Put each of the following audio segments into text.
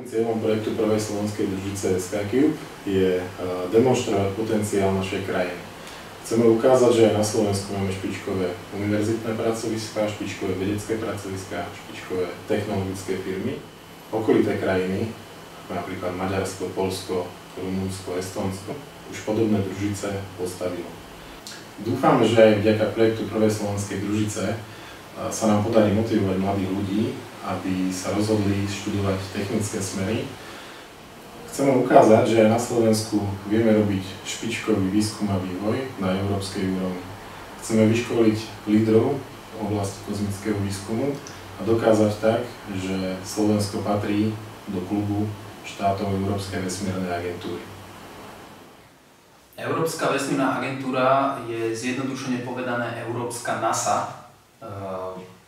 Cieľom projektu Prvej slovenskej družice SkyCube je demonštrovať potenciál našej krajiny. Chceme ukázať, že aj na Slovensku máme špičkové univerzitné pracoviská, špičkové vedecké pracoviská, špičkové technologické firmy. Okolité krajiny, napríklad Maďarsko, Poľsko, Rumunsko, Estónsko, už podobné družice postavilo. Dúfame, že aj vďaka projektu Prvej slovenskej družice sa nám podarí motivovať mladých ľudí, aby sa rozhodli študovať technické smery. Chceme ukázať, že aj na Slovensku vieme robiť špičkový výskum a vývoj na európskej úrovni. Chceme vyškoliť lídrov v oblasti kozmického výskumu a dokázať tak, že Slovensko patrí do klubu štátov Európskej vesmírnej agentúry. Európska vesmírna agentúra je zjednodušene povedané Európska NASA,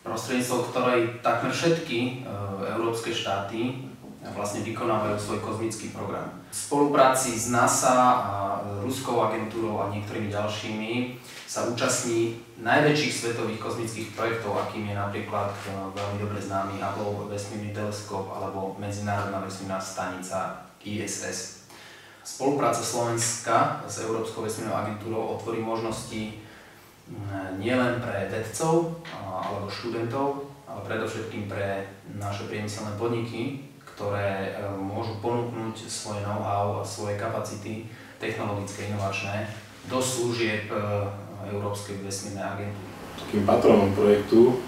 prostredníctvom ktorej takmer všetky európske štáty vlastne vykonávajú svoj kozmický program. V spolupráci s NASA a Ruskou agentúrou a niektorými ďalšími sa účastní najväčších svetových kozmických projektov, akým je napríklad veľmi dobre známy Hubbleov vesmírny teleskop alebo Medzinárodná vesmírna stanica ISS. Spolupráca Slovenska s Európskou vesmírnou agentúrou otvorí možnosti nielen pre vedcov alebo študentov, ale predovšetkým pre naše priemyselné podniky, ktoré môžu ponúknuť svoje know-how a svoje kapacity technologické, inovačné do služieb Európskej vesmírnej agentúry. Takým patronom projektu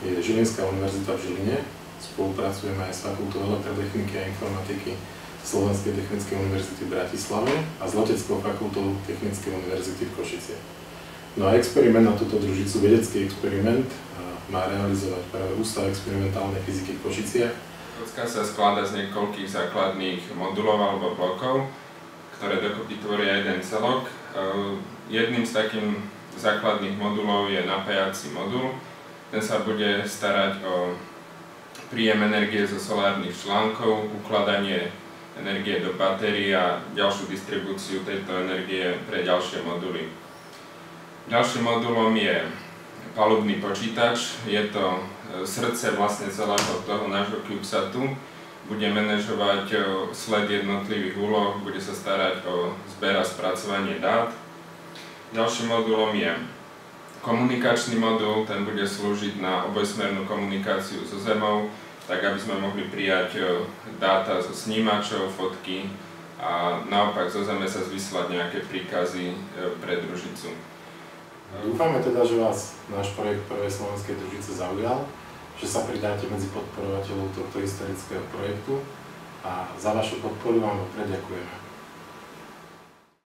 je Žilinská univerzita v Žiline. Spolupracujeme aj s Fakultou elektrotechniky a informatiky Slovenskej technickej univerzity v Bratislave a s Leteckou fakultou Technickej univerzity v Košiciach. No a experiment na túto družicu, vedecký experiment, má realizovať práve Ústav experimentálnej fyziky v Košiciach. Kocka sa skladá z niekoľkých základných modulov alebo blokov, ktoré dokopy tvoria jeden celok. Jedným z takých základných modulov je napájací modul. Ten sa bude starať o príjem energie zo solárnych článkov, ukladanie energie do batérií a ďalšiu distribúciu tejto energie pre ďalšie moduly. Ďalším modulom je palubný počítač. Je to srdce vlastne celého toho nášho CubeSatu. Bude manažovať sled jednotlivých úloh, bude sa starať o zber a spracovanie dát. Ďalším modulom je komunikačný modul. Ten bude slúžiť na obojsmernú komunikáciu so Zemou, tak aby sme mohli prijať dáta zo snímačov, fotky a naopak zo Zeme sa vyslať nejaké príkazy pre družicu. Dúfame teda, že vás náš projekt Prvej slovenskej družice zaujal, že sa pridáte medzi podporovateľov tohto historického projektu a za vašu podporu vám vopred ďakujeme.